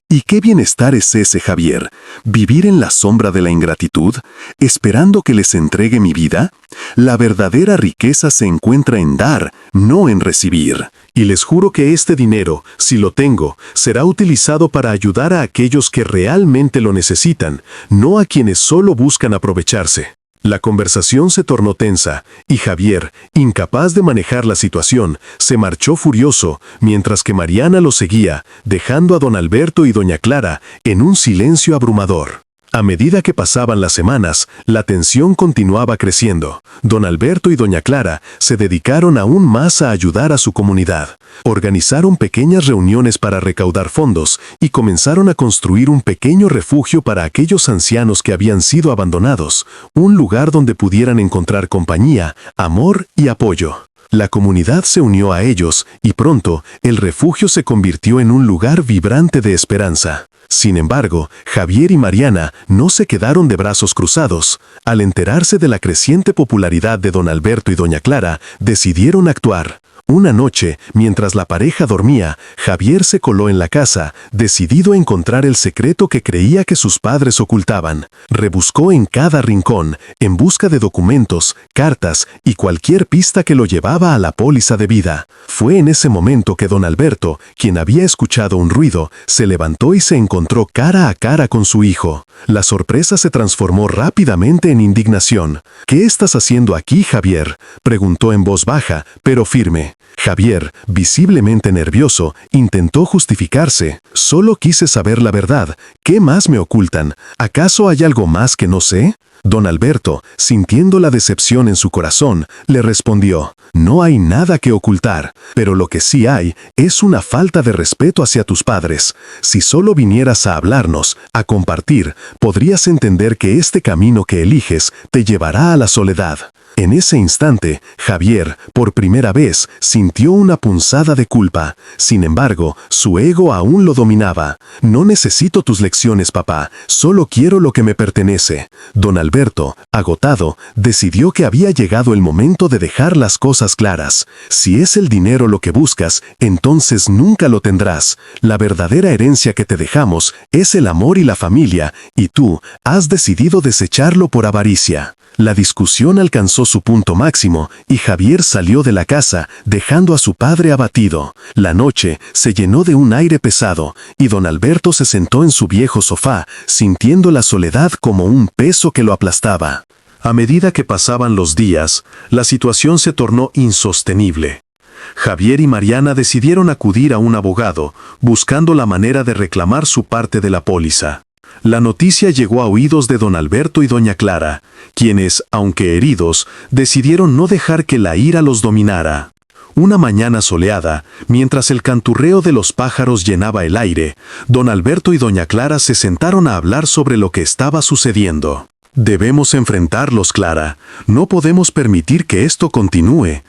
«¿Y qué bienestar es ese, Javier? ¿Vivir en la sombra de la ingratitud, esperando que les entregue mi vida? La verdadera riqueza se encuentra en dar, no en recibir. Y les juro que este dinero, si lo tengo, será utilizado para ayudar a aquellos que realmente lo necesitan, no a quienes solo buscan aprovecharse». La conversación se tornó tensa, y Javier, incapaz de manejar la situación, se marchó furioso, mientras que Mariana lo seguía, dejando a don Alberto y doña Clara en un silencio abrumador. A medida que pasaban las semanas, la tensión continuaba creciendo. Don Alberto y doña Clara se dedicaron aún más a ayudar a su comunidad. Organizaron pequeñas reuniones para recaudar fondos y comenzaron a construir un pequeño refugio para aquellos ancianos que habían sido abandonados, un lugar donde pudieran encontrar compañía, amor y apoyo. La comunidad se unió a ellos y pronto el refugio se convirtió en un lugar vibrante de esperanza. Sin embargo, Javier y Mariana no se quedaron de brazos cruzados. Al enterarse de la creciente popularidad de don Alberto y doña Clara, decidieron actuar. Una noche, mientras la pareja dormía, Javier se coló en la casa, decidido a encontrar el secreto que creía que sus padres ocultaban. Rebuscó en cada rincón, en busca de documentos, cartas y cualquier pista que lo llevaba a la póliza de vida. Fue en ese momento que don Alberto, quien había escuchado un ruido, se levantó y se encontró cara a cara con su hijo. La sorpresa se transformó rápidamente en indignación. «¿Qué estás haciendo aquí, Javier?», preguntó en voz baja, pero firme. Javier, visiblemente nervioso, intentó justificarse. «Solo quise saber la verdad. ¿Qué más me ocultan? ¿Acaso hay algo más que no sé?». Don Alberto, sintiendo la decepción en su corazón, le respondió: «No hay nada que ocultar, pero lo que sí hay es una falta de respeto hacia tus padres. Si solo vinieras a hablarnos, a compartir, podrías entender que este camino que eliges te llevará a la soledad». En ese instante, Javier, por primera vez, sintió una punzada de culpa. Sin embargo, su ego aún lo dominaba. «No necesito tus lecciones, papá. Solo quiero lo que me pertenece». Don Alberto, agotado, decidió que había llegado el momento de dejar las cosas claras. «Si es el dinero lo que buscas, entonces nunca lo tendrás. La verdadera herencia que te dejamos es el amor y la familia, y tú has decidido desecharlo por avaricia». La discusión alcanzó su punto máximo y Javier salió de la casa, dejando a su padre abatido. La noche se llenó de un aire pesado y don Alberto se sentó en su viejo sofá, sintiendo la soledad como un peso que lo aplastaba. A medida que pasaban los días, la situación se tornó insostenible. Javier y Mariana decidieron acudir a un abogado, buscando la manera de reclamar su parte de la póliza. La noticia llegó a oídos de don Alberto y doña Clara, quienes, aunque heridos, decidieron no dejar que la ira los dominara. Una mañana soleada, mientras el canturreo de los pájaros llenaba el aire, don Alberto y doña Clara se sentaron a hablar sobre lo que estaba sucediendo. «Debemos enfrentarlos, Clara. No podemos permitir que esto continúe.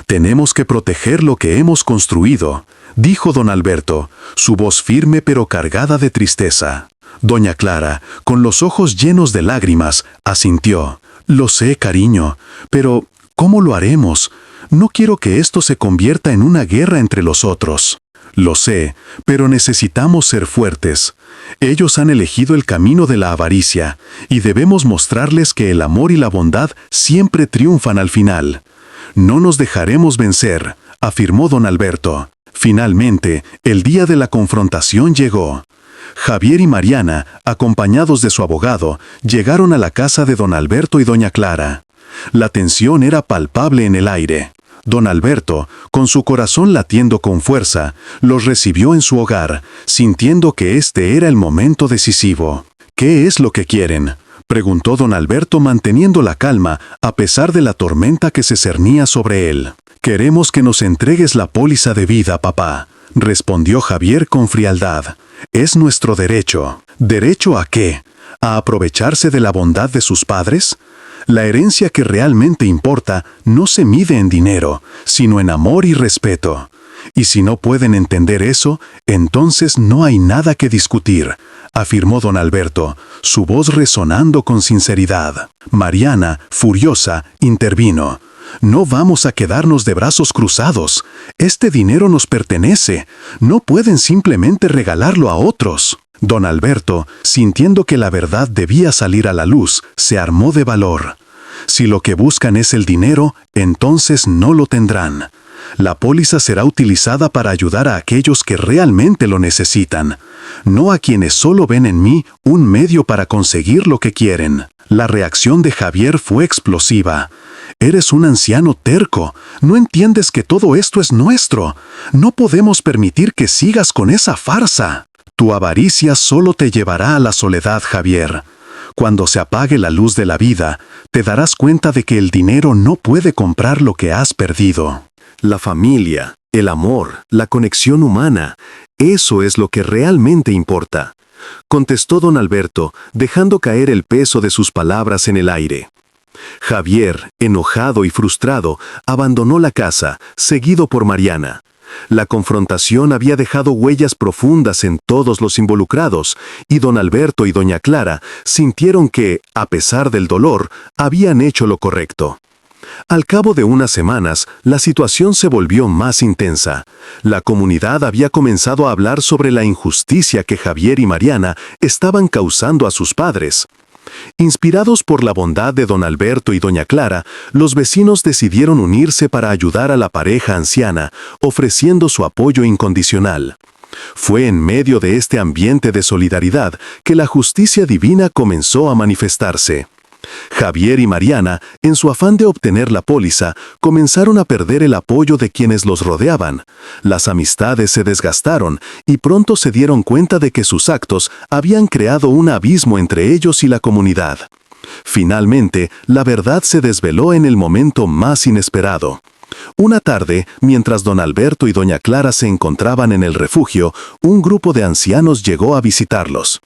Tenemos que proteger lo que hemos construido», dijo don Alberto, su voz firme pero cargada de tristeza. Doña Clara, con los ojos llenos de lágrimas, asintió. «Lo sé, cariño, pero ¿cómo lo haremos? No quiero que esto se convierta en una guerra entre los otros». «Lo sé, pero necesitamos ser fuertes. Ellos han elegido el camino de la avaricia, y debemos mostrarles que el amor y la bondad siempre triunfan al final». «No nos dejaremos vencer», afirmó don Alberto. Finalmente, el día de la confrontación llegó. Javier y Mariana, acompañados de su abogado, llegaron a la casa de don Alberto y doña Clara. La tensión era palpable en el aire. Don Alberto, con su corazón latiendo con fuerza, los recibió en su hogar, sintiendo que este era el momento decisivo. «¿Qué es lo que quieren?», preguntó don Alberto manteniendo la calma a pesar de la tormenta que se cernía sobre él. «Queremos que nos entregues la póliza de vida, papá», respondió Javier con frialdad. «Es nuestro derecho». ¿Derecho a qué? ¿A aprovecharse de la bondad de sus padres? La herencia que realmente importa no se mide en dinero, sino en amor y respeto. Y si no pueden entender eso, entonces no hay nada que discutir, afirmó don Alberto, su voz resonando con sinceridad. Mariana, furiosa, intervino. «No vamos a quedarnos de brazos cruzados. Este dinero nos pertenece. No pueden simplemente regalarlo a otros». Don Alberto, sintiendo que la verdad debía salir a la luz, se armó de valor. «Si lo que buscan es el dinero, entonces no lo tendrán. La póliza será utilizada para ayudar a aquellos que realmente lo necesitan, no a quienes solo ven en mí un medio para conseguir lo que quieren». La reacción de Javier fue explosiva. «Eres un anciano terco. No entiendes que todo esto es nuestro. No podemos permitir que sigas con esa farsa». «Tu avaricia solo te llevará a la soledad, Javier. Cuando se apague la luz de la vida, te darás cuenta de que el dinero no puede comprar lo que has perdido». «La familia, el amor, la conexión humana, eso es lo que realmente importa», contestó don Alberto, dejando caer el peso de sus palabras en el aire. Javier, enojado y frustrado, abandonó la casa, seguido por Mariana. La confrontación había dejado huellas profundas en todos los involucrados, y don Alberto y doña Clara sintieron que, a pesar del dolor, habían hecho lo correcto. Al cabo de unas semanas, la situación se volvió más intensa. La comunidad había comenzado a hablar sobre la injusticia que Javier y Mariana estaban causando a sus padres. Inspirados por la bondad de don Alberto y doña Clara, los vecinos decidieron unirse para ayudar a la pareja anciana, ofreciendo su apoyo incondicional. Fue en medio de este ambiente de solidaridad que la justicia divina comenzó a manifestarse. Javier y Mariana, en su afán de obtener la póliza, comenzaron a perder el apoyo de quienes los rodeaban. Las amistades se desgastaron y pronto se dieron cuenta de que sus actos habían creado un abismo entre ellos y la comunidad. Finalmente, la verdad se desveló en el momento más inesperado. Una tarde, mientras don Alberto y doña Clara se encontraban en el refugio, un grupo de ancianos llegó a visitarlos.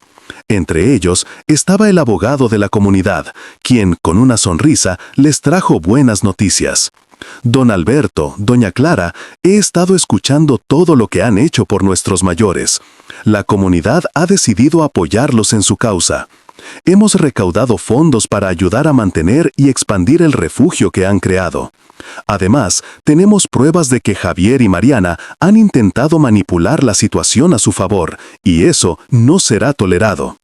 Entre ellos estaba el abogado de la comunidad, quien, con una sonrisa, les trajo buenas noticias. «Don Alberto, doña Clara, he estado escuchando todo lo que han hecho por nuestros mayores. La comunidad ha decidido apoyarlos en su causa. Hemos recaudado fondos para ayudar a mantener y expandir el refugio que han creado. Además, tenemos pruebas de que Javier y Mariana han intentado manipular la situación a su favor, y eso no será tolerado».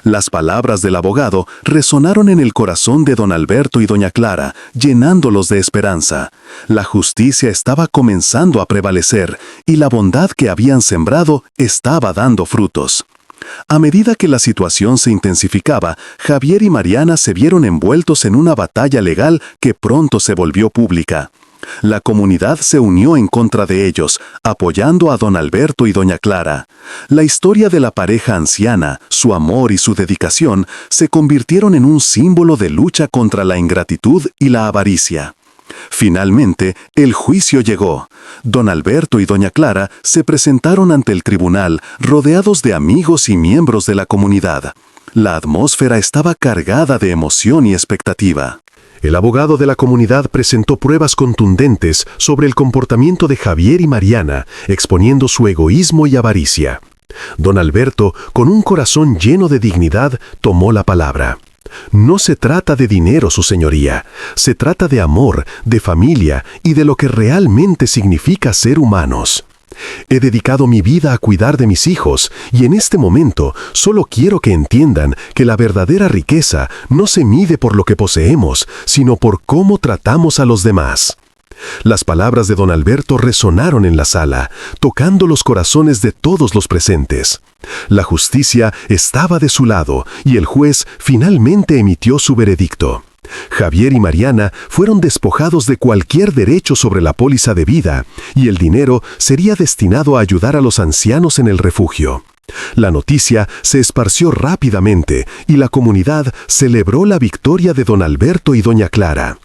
Las palabras del abogado resonaron en el corazón de don Alberto y doña Clara, llenándolos de esperanza. La justicia estaba comenzando a prevalecer, y la bondad que habían sembrado estaba dando frutos. A medida que la situación se intensificaba, Javier y Mariana se vieron envueltos en una batalla legal que pronto se volvió pública. La comunidad se unió en contra de ellos, apoyando a don Alberto y doña Clara. La historia de la pareja anciana, su amor y su dedicación se convirtieron en un símbolo de lucha contra la ingratitud y la avaricia. Finalmente, el juicio llegó. Don Alberto y doña Clara se presentaron ante el tribunal, rodeados de amigos y miembros de la comunidad. La atmósfera estaba cargada de emoción y expectativa. El abogado de la comunidad presentó pruebas contundentes sobre el comportamiento de Javier y Mariana, exponiendo su egoísmo y avaricia. Don Alberto, con un corazón lleno de dignidad, tomó la palabra. «No se trata de dinero, su señoría. Se trata de amor, de familia y de lo que realmente significa ser humanos. He dedicado mi vida a cuidar de mis hijos y en este momento solo quiero que entiendan que la verdadera riqueza no se mide por lo que poseemos, sino por cómo tratamos a los demás». Las palabras de don Alberto resonaron en la sala, tocando los corazones de todos los presentes. La justicia estaba de su lado y el juez finalmente emitió su veredicto. Javier y Mariana fueron despojados de cualquier derecho sobre la póliza de vida y el dinero sería destinado a ayudar a los ancianos en el refugio. La noticia se esparció rápidamente y la comunidad celebró la victoria de don Alberto y doña Clara.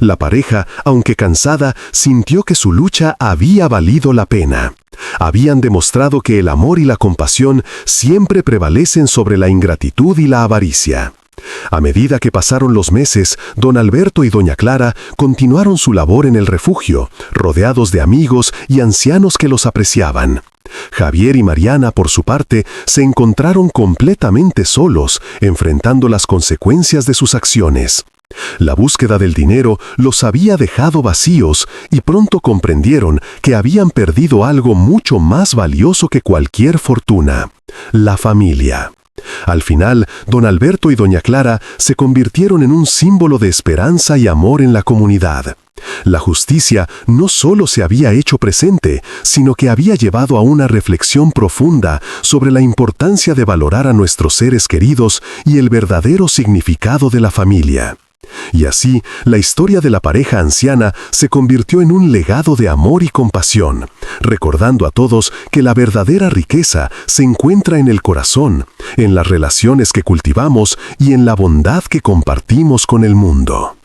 La pareja, aunque cansada, sintió que su lucha había valido la pena. Habían demostrado que el amor y la compasión siempre prevalecen sobre la ingratitud y la avaricia. A medida que pasaron los meses, don Alberto y doña Clara continuaron su labor en el refugio, rodeados de amigos y ancianos que los apreciaban. Javier y Mariana, por su parte, se encontraron completamente solos, enfrentando las consecuencias de sus acciones. La búsqueda del dinero los había dejado vacíos y pronto comprendieron que habían perdido algo mucho más valioso que cualquier fortuna: la familia. Al final, don Alberto y doña Clara se convirtieron en un símbolo de esperanza y amor en la comunidad. La justicia no solo se había hecho presente, sino que había llevado a una reflexión profunda sobre la importancia de valorar a nuestros seres queridos y el verdadero significado de la familia. Y así, la historia de la pareja anciana se convirtió en un legado de amor y compasión, recordando a todos que la verdadera riqueza se encuentra en el corazón, en las relaciones que cultivamos y en la bondad que compartimos con el mundo.